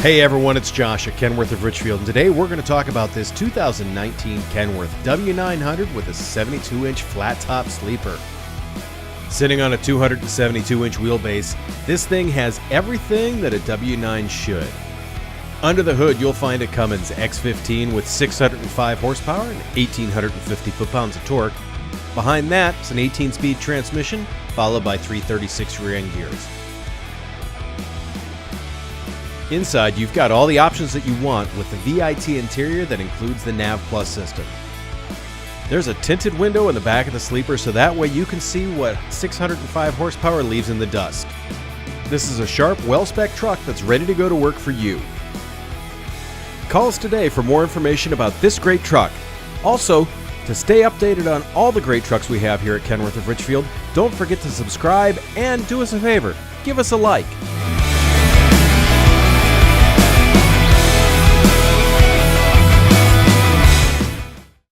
Hey everyone, it's Josh at Kenworth of Richfield, and today we're going to talk about this 2019 Kenworth W900 with a 72-inch flat-top sleeper. Sitting on a 272-inch wheelbase, this thing has everything that a W9 should. Under the hood, you'll find a Cummins X15 with 605 horsepower and 1,850 foot-pounds of torque. Behind that is an 18-speed transmission, followed by 336 rear-end gears. Inside, you've got all the options that you want with the VIT interior that includes the Nav Plus system. There's a tinted window in the back of the sleeper so that way you can see what 605 horsepower leaves in the dust. This is a sharp, well-spec truck that's ready to go to work for you. Call us today for more information about this great truck. Also, to stay updated on all the great trucks we have here at Kenworth of Richfield, don't forget to subscribe and do us a favor, give us a like.